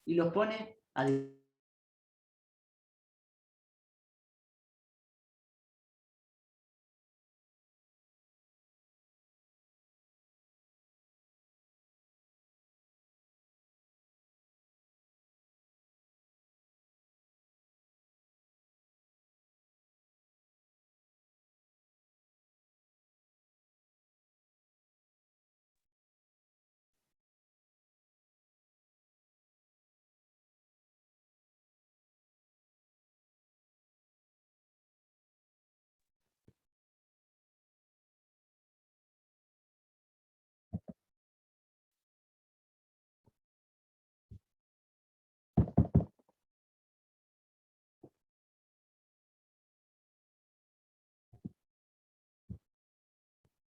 y los pone a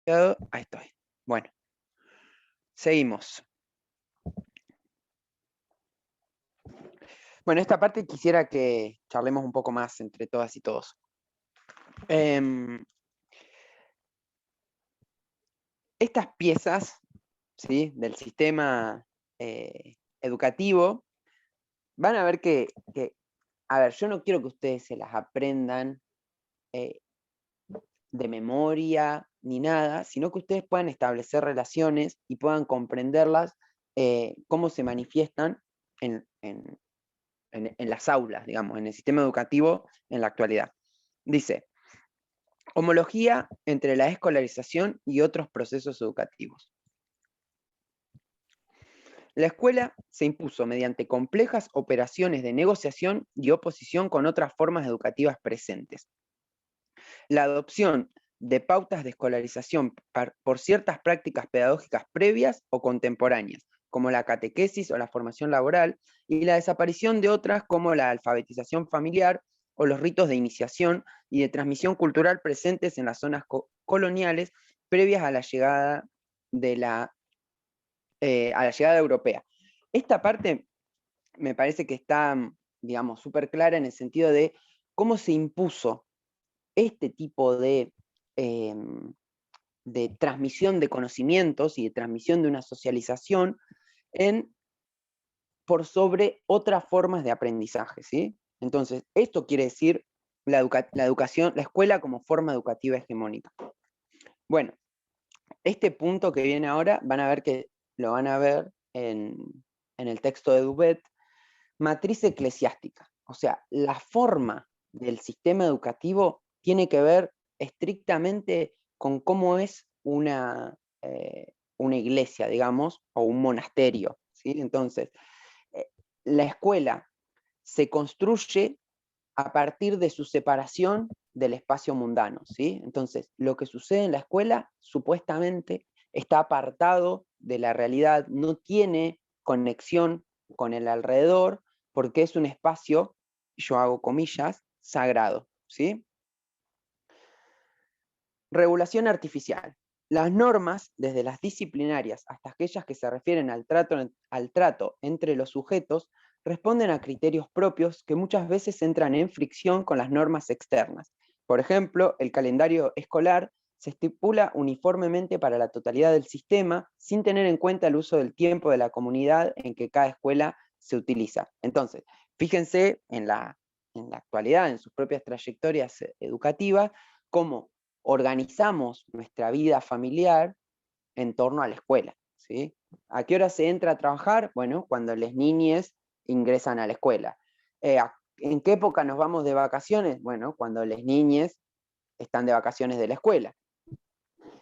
Ahí estoy. Bueno, seguimos. Bueno, esta parte quisiera que charlemos un poco más entre todas y todos. Estas piezas, ¿sí?, del sistema educativo, van a ver a ver, yo no quiero que ustedes se las aprendan de memoria ni nada, sino que ustedes puedan establecer relaciones y puedan comprenderlas, cómo se manifiestan en las aulas, digamos, en el sistema educativo en la actualidad. Dice, homología entre la escolarización y otros procesos educativos. La escuela se impuso mediante complejas operaciones de negociación y oposición con otras formas educativas presentes. La adopción de pautas de escolarización por ciertas prácticas pedagógicas previas o contemporáneas, como la catequesis o la formación laboral, y la desaparición de otras como la alfabetización familiar o los ritos de iniciación y de transmisión cultural presentes en las zonas coloniales previas a la llegada europea. Esta parte me parece que está, digamos, súper clara en el sentido de cómo se impuso este tipo de transmisión de conocimientos y de transmisión de una socialización por sobre otras formas de aprendizaje, ¿sí? Entonces, esto quiere decir la educación, la escuela como forma educativa hegemónica. Bueno, este punto que viene ahora, van a ver que lo van a ver en el texto de Dubet, matriz eclesiástica. O sea, la forma del sistema educativo tiene que ver estrictamente con cómo es una iglesia, digamos, o un monasterio, ¿sí? Entonces, la escuela se construye a partir de su separación del espacio mundano, ¿sí? Entonces, lo que sucede en la escuela supuestamente está apartado de la realidad, no tiene conexión con el alrededor, porque es un espacio, yo hago comillas, sagrado, ¿sí? Regulación artificial. Las normas, desde las disciplinarias hasta aquellas que se refieren al trato entre los sujetos, responden a criterios propios que muchas veces entran en fricción con las normas externas. Por ejemplo, el calendario escolar se estipula uniformemente para la totalidad del sistema sin tener en cuenta el uso del tiempo de la comunidad en que cada escuela se utiliza. Entonces, fíjense en la actualidad, en sus propias trayectorias educativas, cómo organizamos nuestra vida familiar en torno a la escuela, ¿sí? ¿A qué hora se entra a trabajar? Bueno, cuando las niñas ingresan a la escuela. ¿En qué época nos vamos de vacaciones? Bueno, cuando las niñas están de vacaciones de la escuela.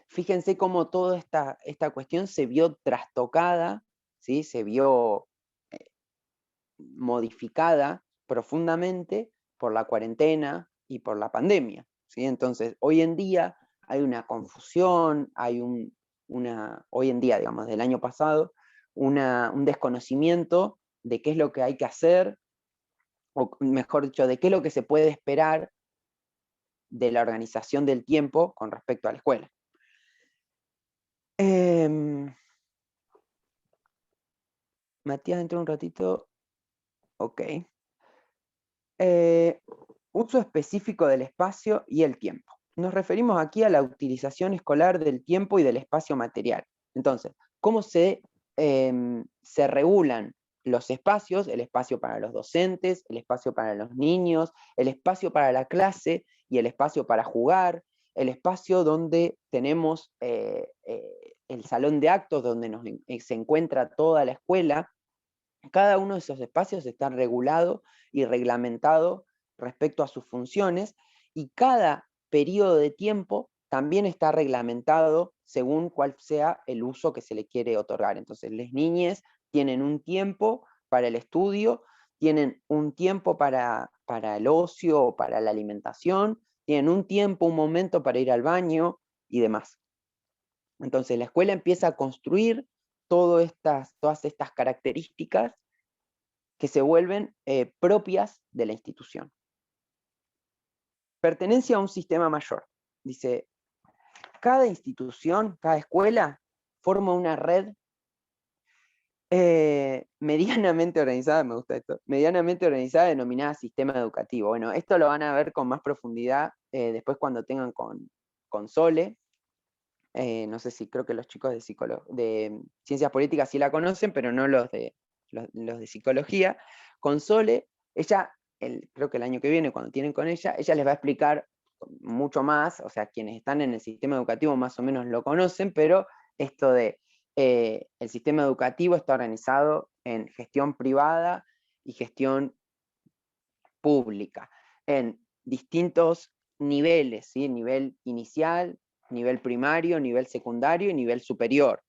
Fíjense cómo toda esta cuestión se vio trastocada, ¿sí? Se vio modificada profundamente por la cuarentena y por la pandemia, ¿sí? Entonces, hoy en día hay una confusión, hay hoy en día, digamos, del año pasado, un desconocimiento de qué es lo que hay que hacer, o mejor dicho, de qué es lo que se puede esperar de la organización del tiempo con respecto a la escuela. Matías, entró un ratito. Ok. Uso específico del espacio y el tiempo. Nos referimos aquí a la utilización escolar del tiempo y del espacio material. Entonces, ¿cómo se regulan los espacios, el espacio para los docentes, el espacio para los niños, el espacio para la clase y el espacio para jugar, el espacio donde tenemos el salón de actos, donde se encuentra toda la escuela. Cada uno de esos espacios está regulado y reglamentado respecto a sus funciones, y cada periodo de tiempo también está reglamentado según cuál sea el uso que se le quiere otorgar. Entonces, las niñas tienen un tiempo para el estudio, tienen un tiempo para el ocio o para la alimentación, tienen un tiempo, un momento para ir al baño y demás. Entonces, la escuela empieza a construir todas estas características que se vuelven propias de la institución. Pertenencia a un sistema mayor. Dice, cada institución, cada escuela, forma una red medianamente organizada, me gusta esto, medianamente organizada, denominada sistema educativo. Bueno, esto lo van a ver con más profundidad después cuando tengan con Sole. No sé si creo que los chicos de ciencias políticas sí la conocen, pero no los de psicología. Con Sole, ella, creo que el año que viene, cuando tienen con ella les va a explicar mucho más, o sea, quienes están en el sistema educativo más o menos lo conocen, pero esto de el sistema educativo está organizado en gestión privada y gestión pública, en distintos niveles, ¿sí? Nivel inicial, nivel primario, nivel secundario y nivel superior.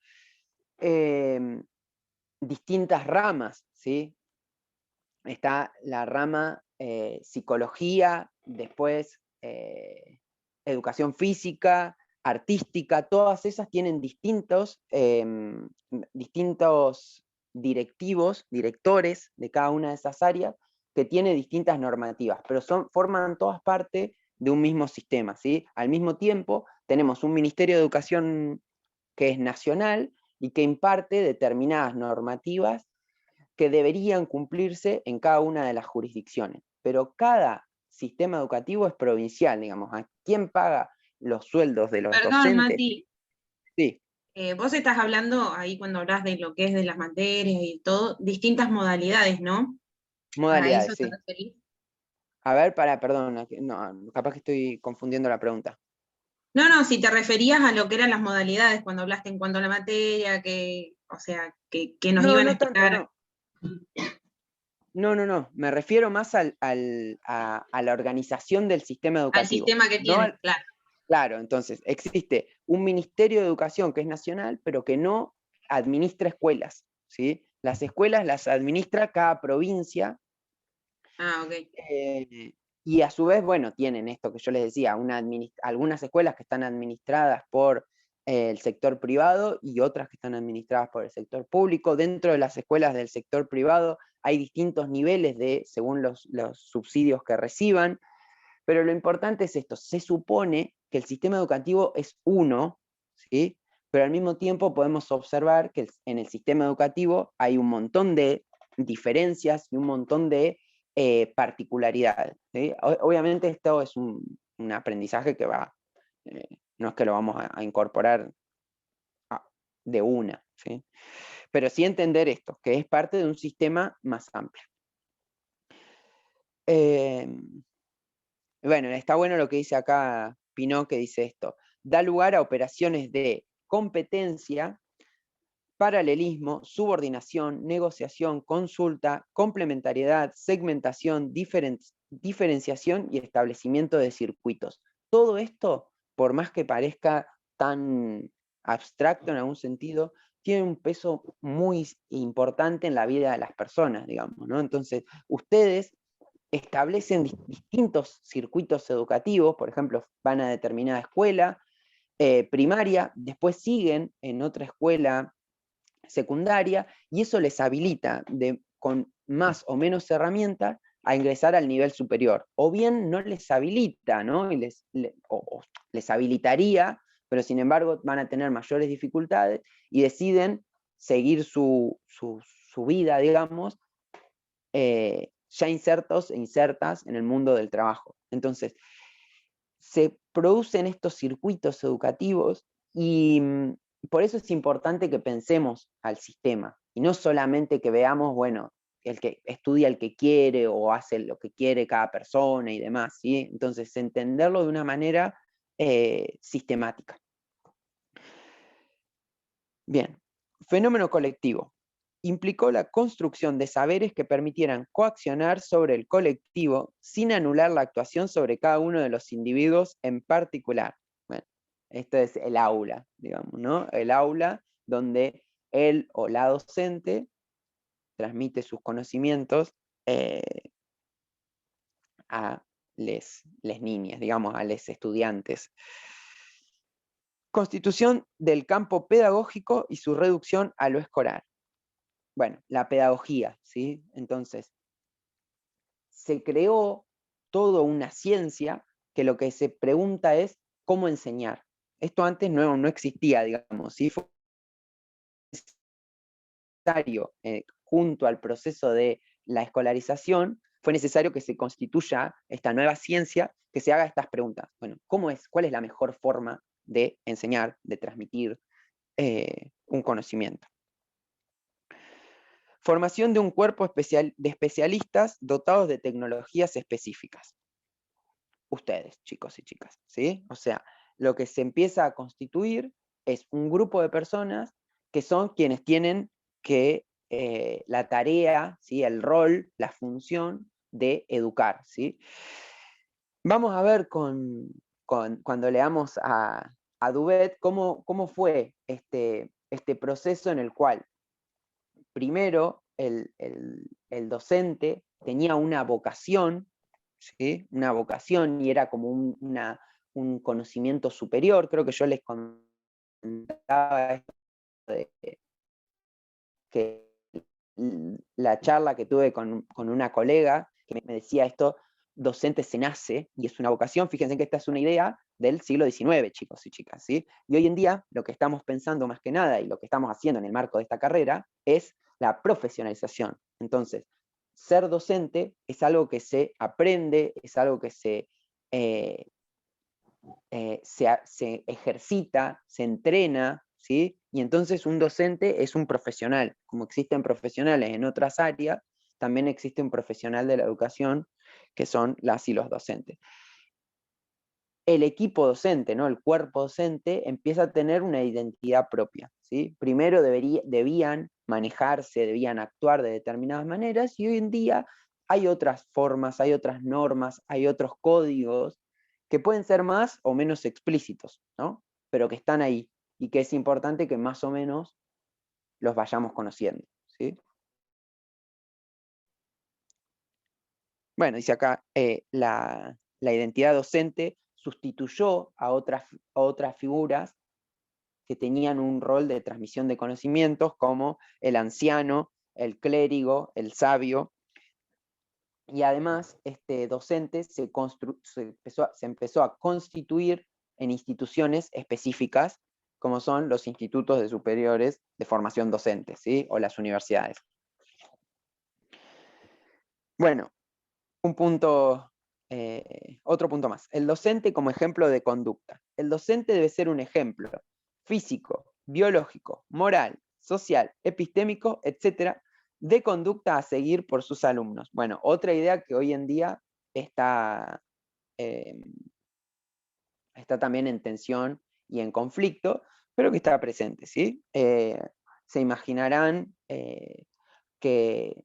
Distintas ramas, ¿sí? Está la rama psicología, después educación física, artística, todas esas tienen distintos directivos, directores de cada una de esas áreas, que tiene distintas normativas, pero forman todas parte de un mismo sistema, ¿sí? Al mismo tiempo, tenemos un Ministerio de Educación que es nacional y que imparte determinadas normativas que deberían cumplirse en cada una de las jurisdicciones. Pero cada sistema educativo es provincial, digamos. ¿A quién paga los sueldos de los Perdón, docentes? Mati. Sí. Vos estás hablando ahí cuando hablas de lo que es de las materias y todo, distintas modalidades, ¿no? ¿A Modalidades, eso te sí. referís? A ver, perdón, no, capaz que estoy confundiendo la pregunta. No, no, si te referías a lo que eran las modalidades cuando hablaste en cuanto a la materia, o sea, que nos No, iban a no tanto, explicar no. No. Me refiero más a la organización del sistema al educativo. sistema que No tienen, claro. Claro, entonces existe un Ministerio de Educación que es nacional, pero que no administra escuelas, ¿sí? Las escuelas las administra cada provincia, Ah, ok. y a su vez, bueno, tienen esto que yo les decía, algunas escuelas que están administradas por el sector privado y otras que están administradas por el sector público. Dentro de las escuelas del sector privado hay distintos niveles según los subsidios que reciban. Pero lo importante es esto, se supone que el sistema educativo es uno, ¿sí? Pero al mismo tiempo podemos observar que en el sistema educativo hay un montón de diferencias y un montón de particularidades, ¿sí? Obviamente esto es un aprendizaje que no es que lo vamos a incorporar de una, ¿sí? Pero sí entender esto, que es parte de un sistema más amplio. Bueno, está bueno lo que dice acá Pinot, que dice esto. Da lugar a operaciones de competencia, paralelismo, subordinación, negociación, consulta, complementariedad, segmentación, diferenciación y establecimiento de circuitos. Todo esto, por más que parezca tan abstracto en algún sentido, tiene un peso muy importante en la vida de las personas, digamos, ¿no? Entonces, ustedes establecen distintos circuitos educativos, por ejemplo, van a determinada escuela primaria, después siguen en otra escuela secundaria, y eso les habilita con más o menos herramientas a ingresar al nivel superior. O bien no les habilita, ¿no? Y les habilitaría, pero sin embargo van a tener mayores dificultades y deciden seguir su vida, digamos, ya insertos e insertas en el mundo del trabajo. Entonces, se producen estos circuitos educativos y por eso es importante que pensemos al sistema, y no solamente que veamos, bueno, el que estudia el que quiere o hace lo que quiere cada persona y demás, ¿sí? Entonces, entenderlo de una manera sistemática. Bien, fenómeno colectivo. Implicó la construcción de saberes que permitieran coaccionar sobre el colectivo sin anular la actuación sobre cada uno de los individuos en particular. Bueno, esto es el aula, digamos, ¿no? El aula donde él o la docente transmite sus conocimientos a les niñas, digamos, a les estudiantes. Constitución del campo pedagógico y su reducción a lo escolar. Bueno, la pedagogía, ¿sí? Entonces, se creó toda una ciencia que lo que se pregunta es cómo enseñar. Esto antes no existía, digamos, ¿sí? Fue necesario, junto al proceso de la escolarización, fue necesario que se constituya esta nueva ciencia que se haga estas preguntas. Bueno, ¿cuál es la mejor forma de enseñar, de transmitir un conocimiento? Formación de un cuerpo de especialistas dotados de tecnologías específicas. Ustedes, chicos y chicas, ¿sí? O sea, lo que se empieza a constituir es un grupo de personas que son quienes tienen que la tarea, ¿sí? El rol, la función de educar, ¿sí? Vamos a ver cuando leamos a Dubet cómo fue este proceso en el cual primero el docente tenía una vocación, ¿sí? Una vocación y era como un conocimiento superior. Creo que yo les contaba esto de que la charla que tuve con una colega que me decía esto, docente se nace y es una vocación. Fíjense que esta es una idea del siglo XIX, chicos y chicas, ¿sí? Y hoy en día lo que estamos pensando más que nada y lo que estamos haciendo en el marco de esta carrera es la profesionalización. Entonces, ser docente es algo que se aprende, es algo que se ejercita, se entrena, ¿sí? Y entonces un docente es un profesional. Como existen profesionales en otras áreas, también existe un profesional de la educación, que son las y los docentes. El equipo docente, ¿no? El cuerpo docente empieza a tener una identidad propia, ¿sí? Primero debían manejarse, debían actuar de determinadas maneras, y hoy en día hay otras formas, hay otras normas, hay otros códigos que pueden ser más o menos explícitos, ¿no? Pero que están ahí, y que es importante que más o menos los vayamos conociendo, ¿sí? Bueno, dice acá, la identidad docente sustituyó a otras figuras que tenían un rol de transmisión de conocimientos, como el anciano, el clérigo, el sabio, y además este docente se empezó a constituir en instituciones específicas, como son los institutos de superiores de formación docente, ¿sí? O las universidades. Bueno, otro punto más. El docente como ejemplo de conducta. El docente debe ser un ejemplo físico, biológico, moral, social, epistémico, etcétera, de conducta a seguir por sus alumnos. Bueno, otra idea que hoy en día está también en tensión y en conflicto, pero que está presente, ¿sí? Se imaginarán que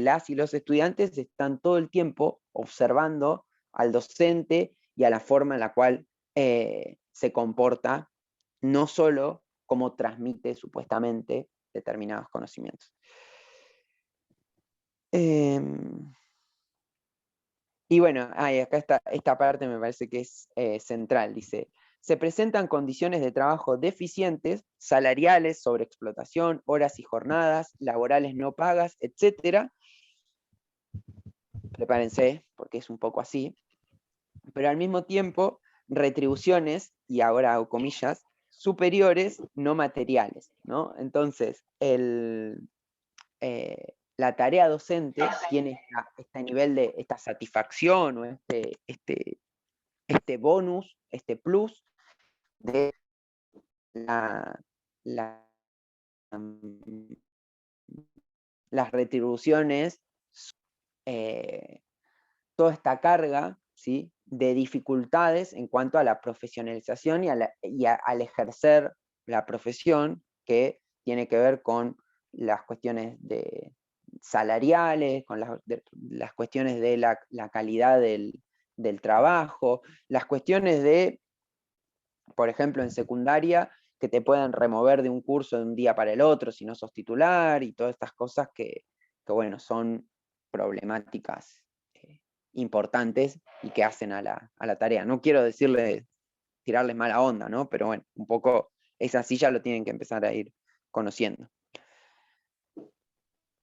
las y los estudiantes están todo el tiempo observando al docente y a la forma en la cual se comporta, no solo cómo transmite supuestamente determinados conocimientos. Y bueno, acá esta parte me parece que es central. Dice, se presentan condiciones de trabajo deficientes, salariales, sobreexplotación, horas y jornadas, laborales no pagas, etc. Prepárense, porque es un poco así. Pero al mismo tiempo, retribuciones, y ahora hago comillas, superiores no materiales, ¿no? Entonces, la tarea docente tiene este nivel de esta satisfacción o este bonus, este plus de la las retribuciones, toda esta carga, ¿sí?, de dificultades en cuanto a la profesionalización y al ejercer la profesión, que tiene que ver con las cuestiones salariales, con las cuestiones de la calidad del trabajo, las cuestiones de, por ejemplo, en secundaria, que te puedan remover de un curso de un día para el otro si no sos titular, y todas estas cosas que bueno, son problemáticas importantes y que hacen a la tarea. No quiero tirarles mala onda, ¿no? Pero bueno, un poco es así, ya lo tienen que empezar a ir conociendo.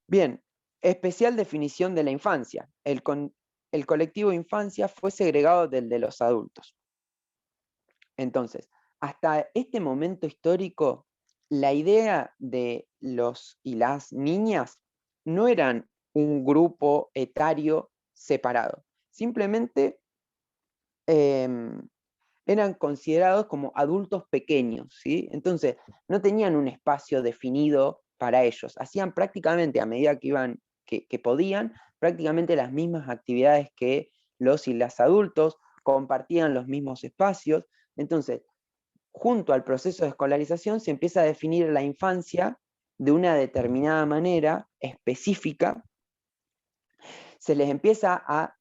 Bien, especial definición de la infancia. El colectivo infancia fue segregado del de los adultos. Entonces, hasta este momento histórico, la idea de los y las niñas no eran un grupo etario separado, simplemente eran considerados como adultos pequeños, ¿sí? Entonces, no tenían un espacio definido para ellos, hacían prácticamente, a medida que iban, que podían, prácticamente las mismas actividades que los y las adultos, compartían los mismos espacios. Entonces, junto al proceso de escolarización se empieza a definir la infancia de una determinada manera específica, se les empieza a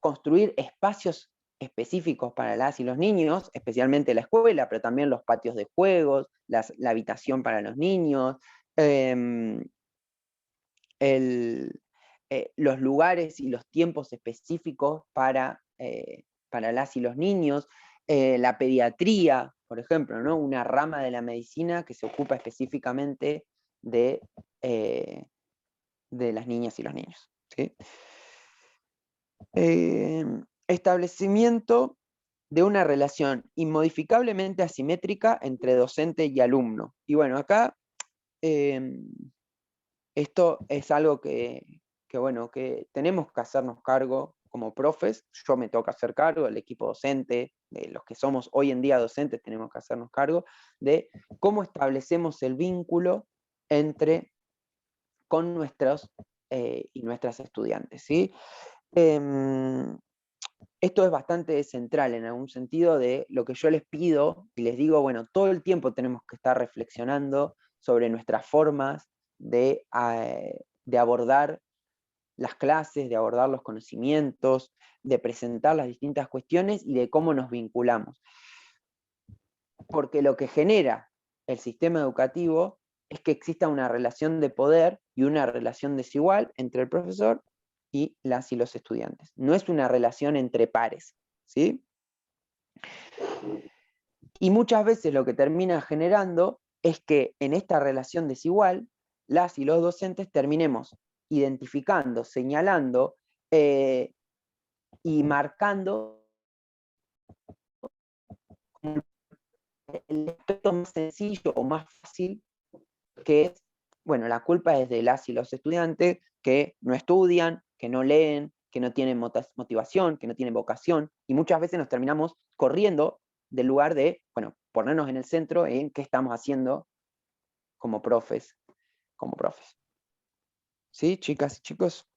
construir espacios específicos para las y los niños, especialmente la escuela, pero también los patios de juegos, la habitación para los niños, los lugares y los tiempos específicos para las y los niños, la pediatría, por ejemplo, ¿no? Una rama de la medicina que se ocupa específicamente de las niñas y los niños, ¿sí? Establecimiento de una relación inmodificablemente asimétrica entre docente y alumno. Y bueno, acá esto es algo bueno, que tenemos que hacernos cargo como profes. Yo me toca hacer cargo, el equipo docente, de los que somos hoy en día docentes, tenemos que hacernos cargo de cómo establecemos el vínculo con nuestros y nuestras estudiantes, ¿sí? Esto es bastante central en algún sentido de lo que yo les pido y les digo, bueno, todo el tiempo tenemos que estar reflexionando sobre nuestras formas de abordar las clases, de abordar los conocimientos, de presentar las distintas cuestiones y de cómo nos vinculamos. Porque lo que genera el sistema educativo es que exista una relación de poder y una relación desigual entre el profesor y las y los estudiantes. No es una relación entre pares, ¿sí? Y muchas veces lo que termina generando es que en esta relación desigual, las y los docentes terminemos identificando, señalando y marcando el aspecto más sencillo o más fácil, que es, bueno, la culpa es de las y los estudiantes que no estudian, que no leen, que no tienen motivación, que no tienen vocación, y muchas veces nos terminamos corriendo del lugar de, bueno, ponernos en el centro en qué estamos haciendo como profes. ¿Sí, chicas y chicos?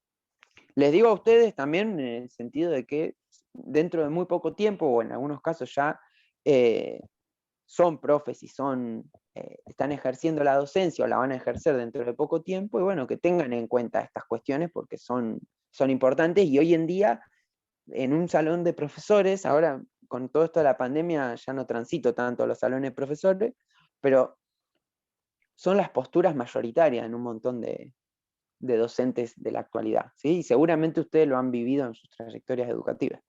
Les digo a ustedes también en el sentido de que dentro de muy poco tiempo, o en algunos casos ya, son profes y están ejerciendo la docencia o la van a ejercer dentro de poco tiempo, y bueno, que tengan en cuenta estas cuestiones porque son importantes, y hoy en día en un salón de profesores, ahora con todo esto de la pandemia ya no transito tanto los salones de profesores, pero son las posturas mayoritarias en un montón de docentes de la actualidad, ¿sí? Y seguramente ustedes lo han vivido en sus trayectorias educativas.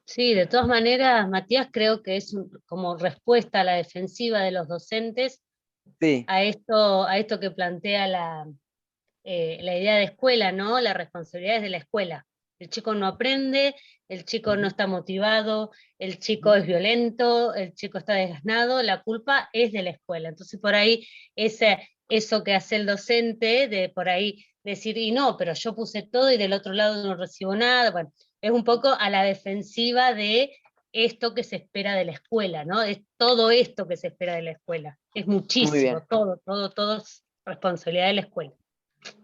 Sí, de todas maneras, Matías, creo que es como respuesta a la defensiva de los docentes, sí, a esto que plantea la idea de escuela, ¿no? La responsabilidad es de la escuela. El chico no aprende, el chico no está motivado, el chico es violento, el chico está desganado, la culpa es de la escuela. Entonces por ahí eso que hace el docente, de por ahí decir, y no, pero yo puse todo y del otro lado no recibo nada, bueno, es un poco a la defensiva de esto que se espera de la escuela, ¿no? Es todo esto que se espera de la escuela. Es Muy muchísimo, bien, todo es responsabilidad de la escuela.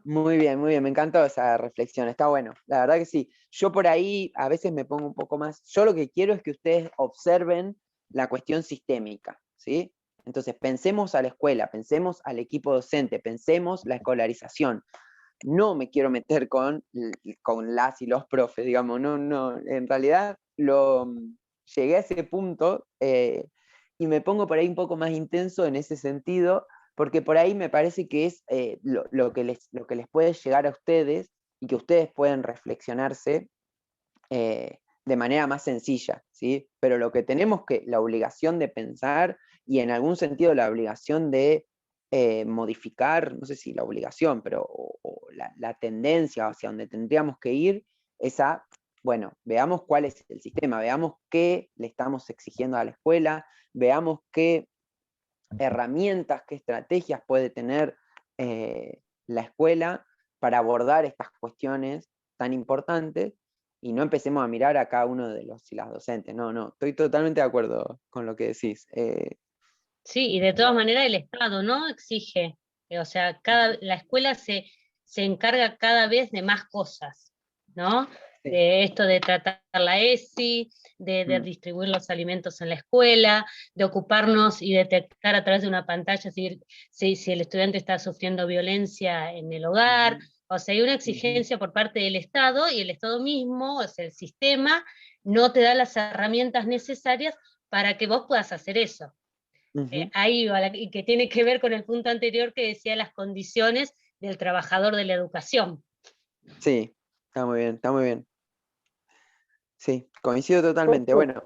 muy bien, muy bien. Me encantó esa reflexión, está bueno. La verdad que sí. Yo por ahí a veces me pongo un poco más. Yo lo que quiero es que ustedes observen la cuestión sistémica, ¿sí? Entonces, pensemos a la escuela, pensemos al equipo docente, pensemos la escolarización. No me quiero meter con las y los profes, digamos, no, en realidad llegué a ese punto y me pongo por ahí un poco más intenso en ese sentido, porque por ahí me parece que es lo que les puede llegar a ustedes y que ustedes pueden reflexionarse de manera más sencilla, ¿sí? Pero lo que tenemos la obligación de pensar y en algún sentido la obligación de modificar, no sé si la obligación, pero o la tendencia hacia donde tendríamos que ir es a, bueno, veamos cuál es el sistema, veamos qué le estamos exigiendo a la escuela, veamos qué herramientas, qué estrategias puede tener la escuela para abordar estas cuestiones tan importantes y no empecemos a mirar a cada uno de los y las docentes. No, estoy totalmente de acuerdo con lo que decís. Sí, y de todas maneras el Estado, ¿no? Exige, o sea, la escuela se encarga cada vez de más cosas, ¿no? Sí. De esto de tratar la ESI, de distribuir los alimentos en la escuela, de ocuparnos y detectar a través de una pantalla si el estudiante está sufriendo violencia en el hogar. O sea, hay una exigencia por parte del Estado y el Estado mismo, o sea, el sistema, no te da las herramientas necesarias para que vos puedas hacer eso. Ahí va, y que tiene que ver con el punto anterior que decía las condiciones del trabajador de la educación. Sí, está muy bien, está muy bien. Sí, coincido totalmente. Bueno,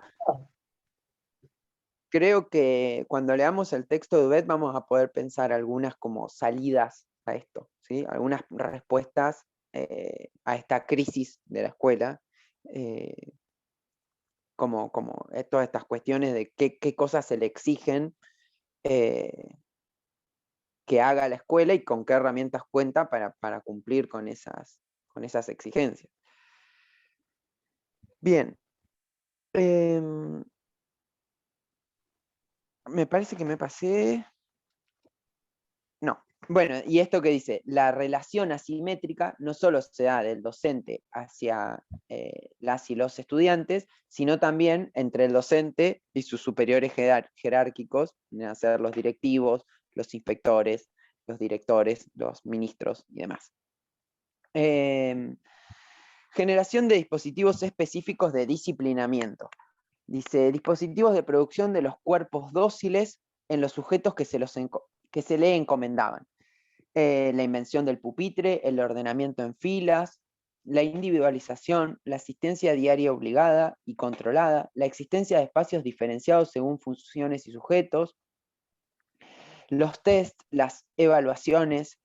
creo que cuando leamos el texto de Ubet vamos a poder pensar algunas como salidas a esto, ¿sí? Algunas respuestas a esta crisis de la escuela, como todas estas cuestiones de qué cosas se le exigen que haga la escuela y con qué herramientas cuenta para cumplir con esas exigencias. Bien. Me parece que me pasé. No. Bueno, y esto que dice, la relación asimétrica no solo se da del docente hacia las y los estudiantes, sino también entre el docente y sus superiores jerárquicos, a ser los directivos, los inspectores, los directores, los ministros y demás. Generación de dispositivos específicos de disciplinamiento. Dice, dispositivos de producción de los cuerpos dóciles en los sujetos que se le encomendaban. La invención del pupitre, el ordenamiento en filas, la individualización, la asistencia diaria obligada y controlada, la existencia de espacios diferenciados según funciones y sujetos, los test, las evaluaciones,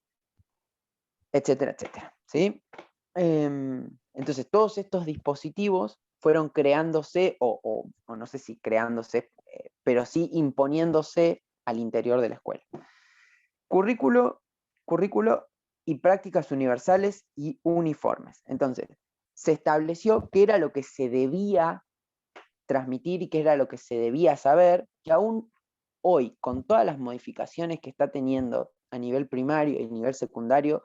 etcétera, etcétera. ¿Sí? Entonces, todos estos dispositivos fueron creándose, o no sé si creándose, pero sí imponiéndose al interior de la escuela. Currículo y prácticas universales y uniformes. Entonces, se estableció qué era lo que se debía transmitir y qué era lo que se debía saber, que aún hoy, con todas las modificaciones que está teniendo a nivel primario y a nivel secundario,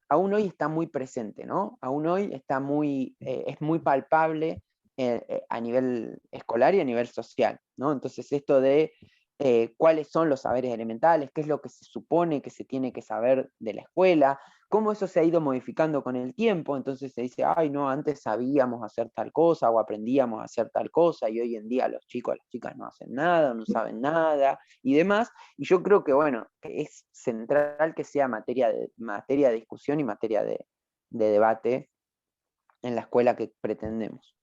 aún hoy está muy presente, ¿no? Aún hoy está es muy palpable a nivel escolar y a nivel social, ¿no? Entonces esto de cuáles son los saberes elementales, qué es lo que se supone que se tiene que saber de la escuela, cómo eso se ha ido modificando con el tiempo, entonces se dice, ay, no, antes sabíamos hacer tal cosa o aprendíamos a hacer tal cosa y hoy en día los chicos, las chicas no hacen nada, no saben nada y demás, y yo creo que, bueno, que es central que sea materia de discusión y materia de debate en la escuela que pretendemos.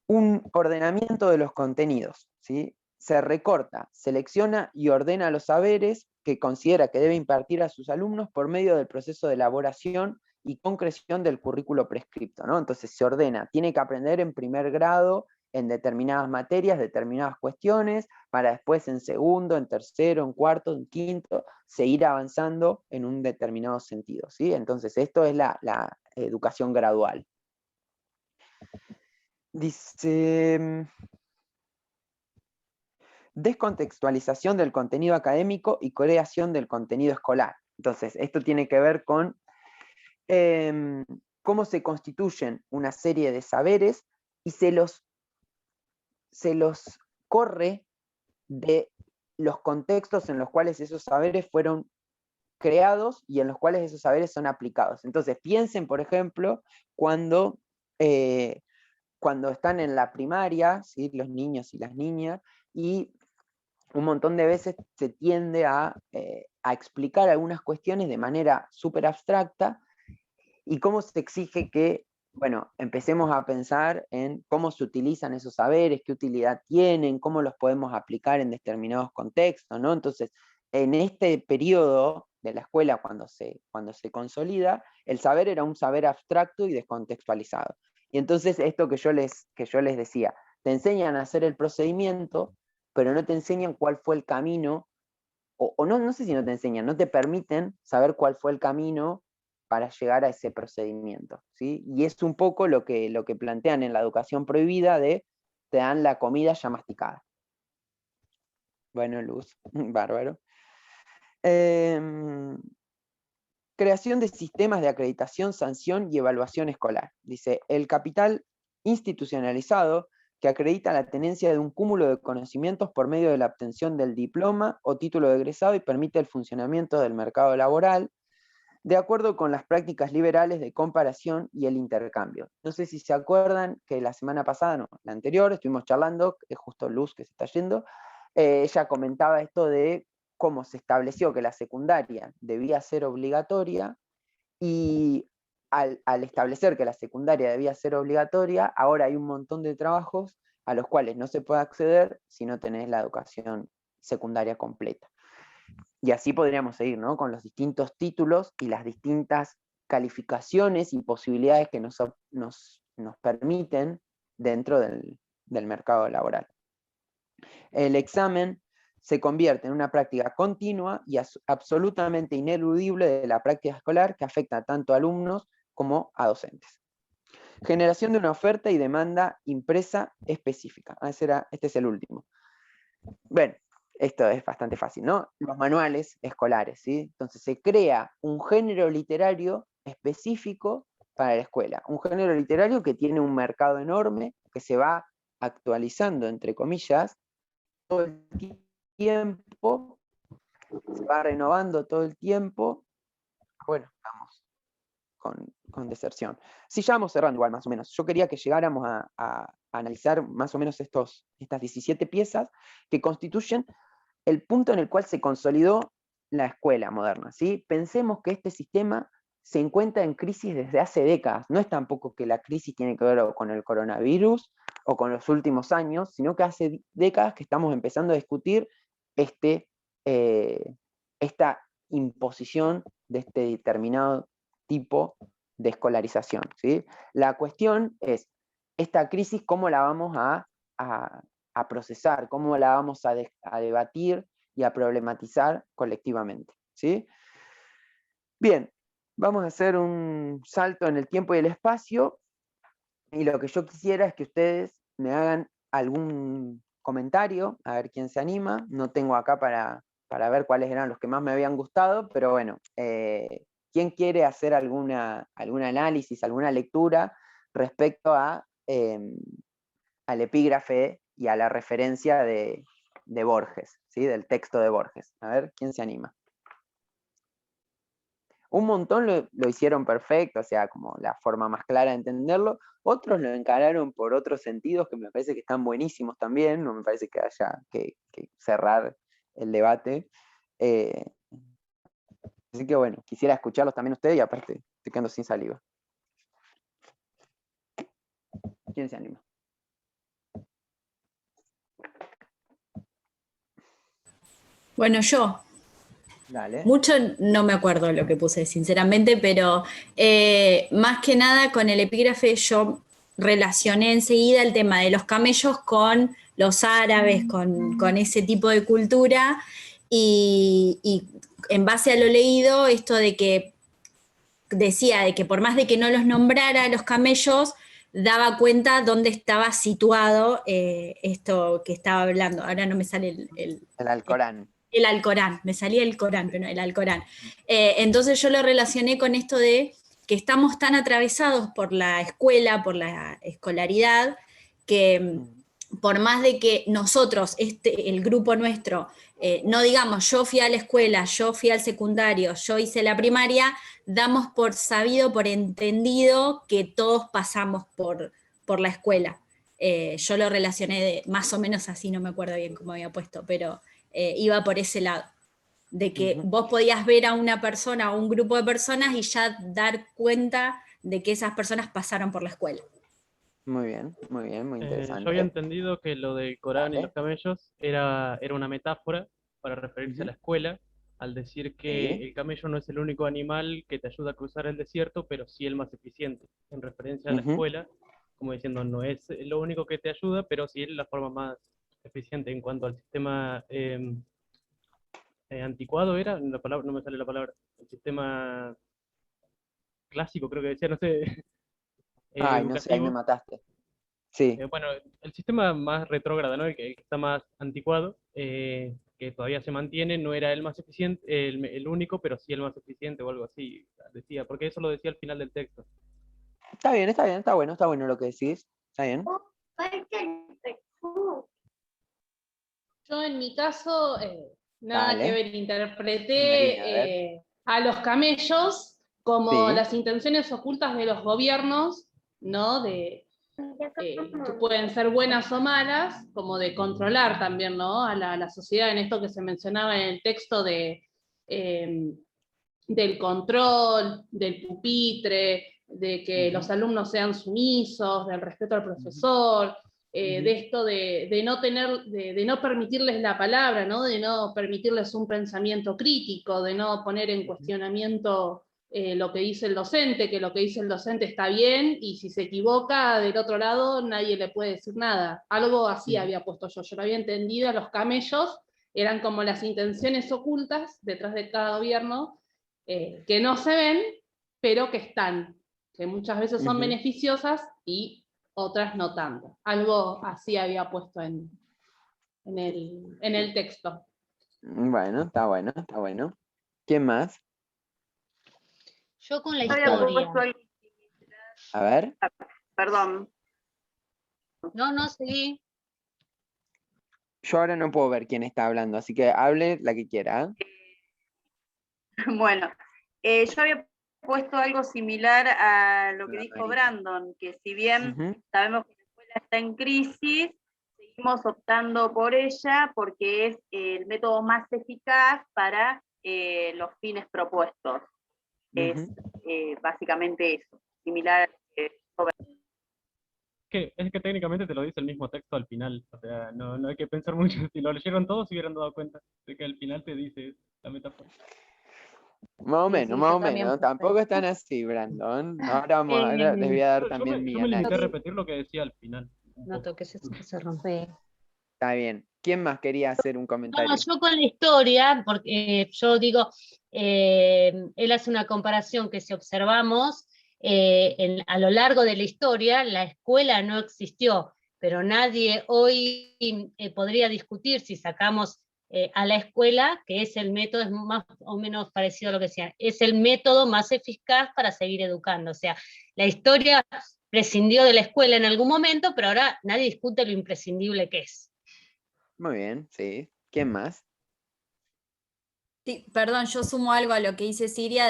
Un ordenamiento de los contenidos, ¿sí? Se recorta, selecciona y ordena los saberes que considera que debe impartir a sus alumnos por medio del proceso de elaboración y concreción del currículo prescripto, ¿no? Entonces se ordena, tiene que aprender en primer grado en determinadas materias, determinadas cuestiones, para después en segundo, en tercero, en cuarto, en quinto, seguir avanzando en un determinado sentido, ¿sí? Entonces esto es la educación gradual. Dice, descontextualización del contenido académico y creación del contenido escolar. Entonces, esto tiene que ver con cómo se constituyen una serie de saberes y se los corre de los contextos en los cuales esos saberes fueron creados y en los cuales esos saberes son aplicados. Entonces, piensen, por ejemplo, cuando están en la primaria, ¿sí? Los niños y las niñas, y un montón de veces se tiende a explicar algunas cuestiones de manera súper abstracta, y cómo se exige que, bueno, empecemos a pensar en cómo se utilizan esos saberes, qué utilidad tienen, cómo los podemos aplicar en determinados contextos, ¿no? Entonces, en este periodo de la escuela, cuando se consolida, el saber era un saber abstracto y descontextualizado. Y entonces, esto que yo les decía, te enseñan a hacer el procedimiento, pero no te enseñan cuál fue el camino, o no sé si no te enseñan, no te permiten saber cuál fue el camino para llegar a ese procedimiento, ¿sí? Y es un poco lo que plantean en la educación prohibida de te dan la comida ya masticada. Bueno, Luz, bárbaro. Creación de sistemas de acreditación, sanción y evaluación escolar. Dice, el capital institucionalizado que acredita la tenencia de un cúmulo de conocimientos por medio de la obtención del diploma o título de egresado y permite el funcionamiento del mercado laboral, de acuerdo con las prácticas liberales de comparación y el intercambio. No sé si se acuerdan que la semana pasada, no, la anterior, estuvimos charlando, es justo Luz que se está yendo, ella comentaba esto de cómo se estableció que la secundaria debía ser obligatoria, y al establecer que la secundaria debía ser obligatoria, ahora hay un montón de trabajos a los cuales no se puede acceder si no tenés la educación secundaria completa. Y así podríamos seguir, ¿no? Con los distintos títulos y las distintas calificaciones y posibilidades que nos permiten dentro del mercado laboral. El examen se convierte en una práctica continua y absolutamente ineludible de la práctica escolar que afecta tanto a alumnos como a docentes. Generación de una oferta y demanda impresa específica. Este es el último. Bueno, esto es bastante fácil, ¿no? Los manuales escolares, ¿sí? Entonces se crea un género literario específico para la escuela. Un género literario que tiene un mercado enorme, que se va actualizando, entre comillas, todo el tiempo, se va renovando todo el tiempo. Bueno, vamos con deserción. Sí, ya vamos cerrando igual, más o menos. Yo quería que llegáramos a analizar más o menos estas 17 piezas que constituyen el punto en el cual se consolidó la escuela moderna, ¿sí? Pensemos que este sistema se encuentra en crisis desde hace décadas. No es tampoco que la crisis tiene que ver con el coronavirus o con los últimos años, sino que hace décadas que estamos empezando a discutir esta imposición de este determinado tipo de escolarización, ¿sí? La cuestión es, esta crisis, ¿cómo la vamos a procesar? ¿Cómo la vamos a debatir y a problematizar colectivamente? ¿Sí? Bien, vamos a hacer un salto en el tiempo y el espacio, y lo que yo quisiera es que ustedes me hagan algún comentario, a ver quién se anima. No tengo acá para ver cuáles eran los que más me habían gustado, pero bueno, ¿quién quiere hacer algún análisis, alguna lectura respecto al epígrafe y a la referencia de Borges, ¿sí? Del texto de Borges? A ver, ¿quién se anima? Un montón lo hicieron perfecto, o sea, como la forma más clara de entenderlo. Otros lo encararon por otros sentidos que me parece que están buenísimos también. No me parece que haya que cerrar el debate. Así que bueno, quisiera escucharlos también ustedes, y aparte estoy quedando sin saliva. ¿Quién se anima? Bueno, yo. Dale. Mucho no me acuerdo lo que puse, sinceramente, pero más que nada con el epígrafe yo relacioné enseguida el tema de los camellos con los árabes, con ese tipo de cultura, y en base a lo leído, esto de que decía de que por más de que no los nombrara los camellos, daba cuenta dónde estaba situado esto que estaba hablando. Ahora no me sale El Alcorán. el Alcorán, me salía el Corán, pero no, el Alcorán. Entonces yo lo relacioné con esto de que estamos tan atravesados por la escuela, por la escolaridad, que por más de que nosotros, el grupo nuestro, no digamos yo fui a la escuela, yo fui al secundario, yo hice la primaria, damos por sabido, por entendido que todos pasamos por la escuela. Yo lo relacioné más o menos así, no me acuerdo bien cómo había puesto, pero iba por ese lado, de que vos podías ver a una persona o un grupo de personas y ya dar cuenta de que esas personas pasaron por la escuela. Muy bien, muy Yo había interesante. entendido que lo del Corán y Dale. los camellos era una metáfora para referirse a la escuela, al decir que Sí. el camello no es el único animal que te ayuda a cruzar el desierto, pero sí el más eficiente, en referencia a la escuela, como diciendo, no es lo único que te ayuda, pero sí es la forma más eficiente en cuanto al sistema anticuado, era la palabra, no me sale la palabra, el sistema clásico, creo que decía, no sé, Ay, no sé, ahí me educativo. mataste. Sí. Bueno, el sistema más retrógrado, ¿no? El que está más anticuado, que todavía se mantiene, no era el más eficiente, el único, pero sí el más eficiente o algo así, decía, porque eso lo decía al final del texto. Está bien, está bueno lo que decís. Está bien. Yo en mi caso, nada Dale. que ver, Marina, a ver. interpreté a los camellos como Sí. las intenciones ocultas de los gobiernos, ¿no? Que pueden ser buenas o malas, como de controlar también, ¿no? A la sociedad, en esto que se mencionaba en el texto del control, del pupitre, de que los alumnos sean sumisos, del respeto al profesor, de esto de no permitirles la palabra, ¿no? De no permitirles un pensamiento crítico, de no poner en cuestionamiento lo que dice el docente, que lo que dice el docente está bien, y si se equivoca del otro lado nadie le puede decir nada. Algo así había puesto yo lo había entendido, a los camellos eran como las intenciones ocultas detrás de cada gobierno, que no se ven, pero que están, que muchas veces son beneficiosas y otras no tanto. Algo así había puesto en el texto. Bueno, está bueno. ¿Quién más? Yo con la Yo había historia. puesto algo, A ver. perdón, No, seguí. Yo ahora no puedo ver quién está hablando, así que hable la que quiera. bueno, yo había puesto algo similar a lo que Hola, dijo Marita. Brandon, que si bien sabemos que la escuela está en crisis, seguimos optando por ella porque es el método más eficaz para los fines propuestos. Es básicamente eso, similar a Es que técnicamente te lo dice el mismo texto al final, o sea, no hay que pensar mucho, si lo leyeron todos se hubieran dado cuenta de que al final te dice la metáfora. Más o Sí, menos, sí, más yo o también menos. puse. Tampoco están así, Brandon. Ahora les voy a dar Yo también mi me limité a análisis. repetir lo que decía al final. No toques eso que se rompe. Sí. Está bien. ¿Quién más quería hacer un comentario? No, yo con la historia, porque yo digo, él hace una comparación que si observamos a lo largo de la historia, la escuela no existió, pero nadie hoy podría discutir si sacamos a la escuela, que es el método, es más o menos parecido a lo que decían, es el método más eficaz para seguir educando. O sea, la historia prescindió de la escuela en algún momento, pero ahora nadie discute lo imprescindible que es. Muy bien, sí. ¿Quién más? Sí, perdón, yo sumo algo a lo que dice Siria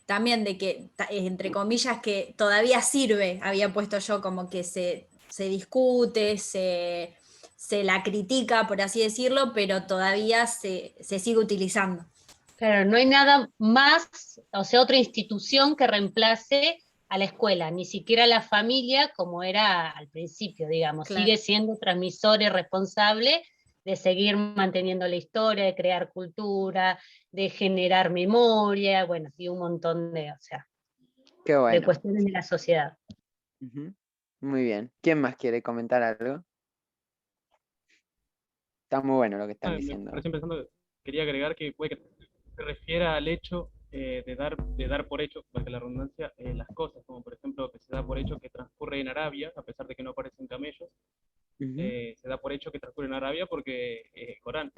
también de que, entre comillas, que todavía sirve, había puesto yo como que se discute, se la critica, por así decirlo, pero todavía se sigue utilizando. Claro, no hay nada más, o sea, otra institución que reemplace a la escuela, ni siquiera la familia como era al principio, digamos. Claro. Sigue siendo transmisor y responsable de seguir manteniendo la historia, de crear cultura, de generar memoria, bueno, y un montón de, o sea, Qué de bueno. cuestiones de la sociedad. Muy bien. ¿Quién más quiere comentar algo? Está muy bueno lo que están diciendo. Recién pensando, quería agregar que puede que se refiera al hecho de dar por hecho, porque la redundancia, las cosas, como por ejemplo que se da por hecho que transcurre en Arabia, a pesar de que no aparecen camellos, se da por hecho que transcurre en Arabia porque Corán,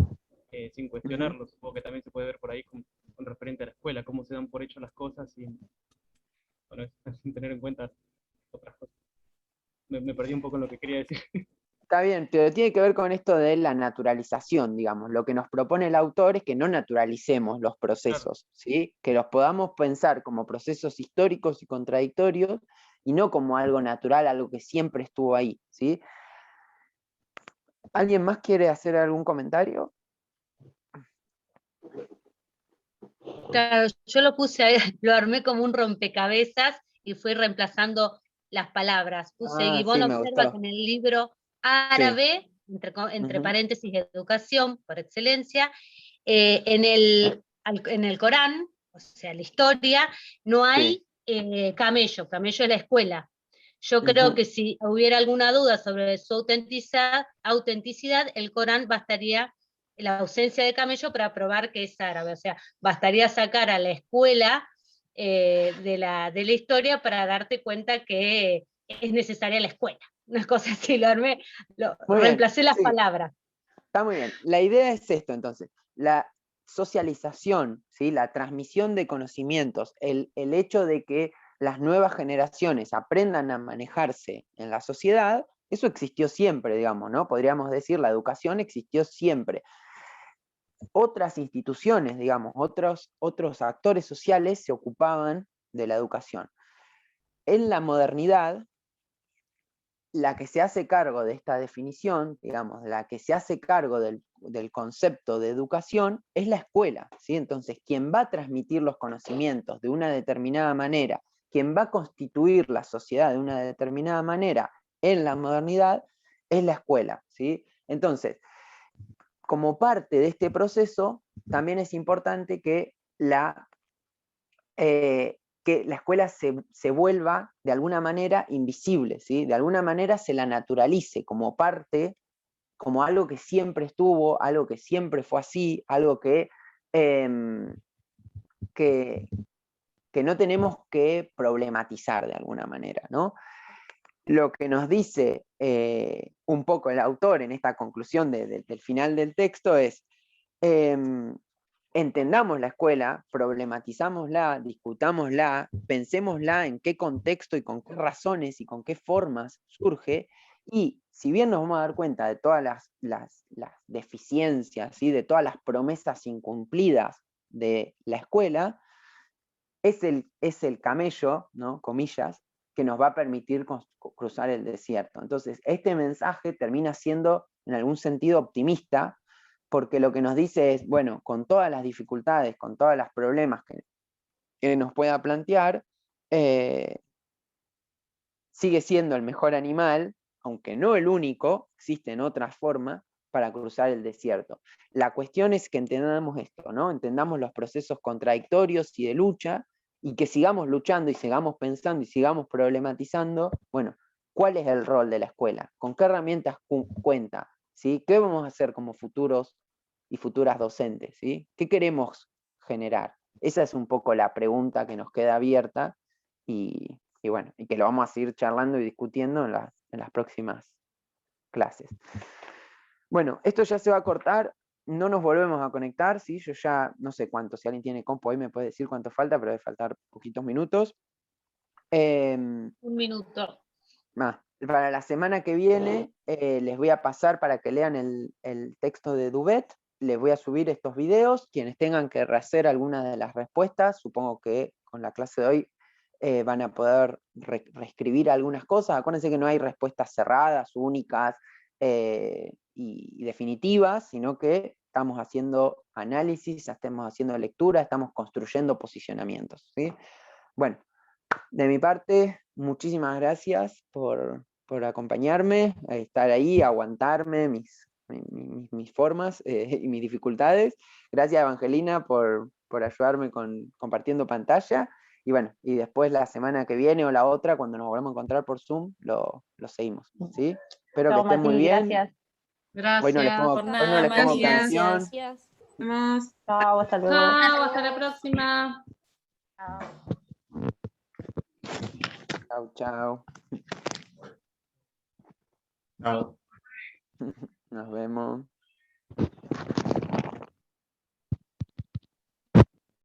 sin cuestionarlo, supongo que también se puede ver por ahí con referente a la escuela, cómo se dan por hecho las cosas sin, bueno, sin tener en cuenta otras cosas. Me perdí un poco en lo que quería decir. Está bien, pero tiene que ver con esto de la naturalización, digamos. Lo que nos propone el autor es que no naturalicemos los procesos, claro, ¿sí? Que los podamos pensar como procesos históricos y contradictorios y no como algo natural, algo que siempre estuvo ahí, ¿sí? ¿Alguien más quiere hacer algún comentario? Claro, yo lo puse ahí, lo armé como un rompecabezas y fui reemplazando las palabras. Puse Gibbon sí, observa que en el libro árabe, sí, entre paréntesis, educación por excelencia, en el Corán, o sea, la historia, no hay camello es la escuela. Yo creo que si hubiera alguna duda sobre su autenticidad, el Corán bastaría la ausencia de camello para probar que es árabe. O sea, bastaría sacar a la escuela de la historia para darte cuenta que es necesaria la escuela. Una cosa así, reemplacé las palabras. Está muy bien. La idea es esto, entonces. La socialización, ¿sí? La transmisión de conocimientos, el hecho de que las nuevas generaciones aprendan a manejarse en la sociedad, eso existió siempre, digamos, ¿no? Podríamos decir, la educación existió siempre. Otras instituciones, digamos, otros actores sociales se ocupaban de la educación. En la modernidad, la que se hace cargo de esta definición, digamos, la que se hace cargo del concepto de educación es la escuela, ¿sí? Entonces, quien va a transmitir los conocimientos de una determinada manera, quien va a constituir la sociedad de una determinada manera en la modernidad, es la escuela, ¿sí? Entonces, como parte de este proceso, también es importante que la escuela se vuelva de alguna manera invisible, ¿sí? De alguna manera se la naturalice como parte, como algo que siempre estuvo, algo que siempre fue así, algo que no tenemos que problematizar de alguna manera, ¿no? Lo que nos dice un poco el autor en esta conclusión del final del texto es: entendamos la escuela, problematizámosla, discutámosla, pensémosla en qué contexto y con qué razones y con qué formas surge, y si bien nos vamos a dar cuenta de todas las deficiencias, ¿sí? De todas las promesas incumplidas de la escuela, es el camello, ¿no? Comillas, que nos va a permitir cruzar el desierto. Entonces, este mensaje termina siendo en algún sentido optimista, porque lo que nos dice es, bueno, con todas las dificultades, con todos los problemas que nos pueda plantear, sigue siendo el mejor animal, aunque no el único, existen otras formas para cruzar el desierto. La cuestión es que entendamos esto, ¿no? Entendamos los procesos contradictorios y de lucha, y que sigamos luchando y sigamos pensando y sigamos problematizando, bueno, ¿cuál es el rol de la escuela? ¿Con qué herramientas cuenta? ¿Sí? ¿Qué vamos a hacer como futuros y futuras docentes? ¿Sí? ¿Qué queremos generar? Esa es un poco la pregunta que nos queda abierta y bueno, y que lo vamos a seguir charlando y discutiendo en las próximas clases. Bueno, esto ya se va a cortar, no nos volvemos a conectar, ¿sí? Yo ya no sé cuánto, si alguien tiene compo ahí me puede decir cuánto falta, pero debe faltar poquitos minutos. Un minuto. Para la semana que viene les voy a pasar para que lean el texto de Duvet, les voy a subir estos videos, quienes tengan que rehacer alguna de las respuestas, supongo que con la clase de hoy van a poder reescribir algunas cosas. Acuérdense que no hay respuestas cerradas, únicas y definitivas, sino que estamos haciendo análisis, estamos haciendo lectura, estamos construyendo posicionamientos, ¿sí? Bueno, de mi parte, muchísimas gracias por acompañarme, estar ahí, aguantarme mis formas y mis dificultades. Gracias, Evangelina, por ayudarme compartiendo pantalla. Y bueno, y después la semana que viene o la otra, cuando nos volvamos a encontrar por Zoom, lo seguimos, ¿sí? Espero que estén muy bien. Gracias. Gracias. Hoy no les pongo, Por nada, canción. gracias. Vamos. Chao, hasta la próxima. Chau, chau. Chao. Nos vemos.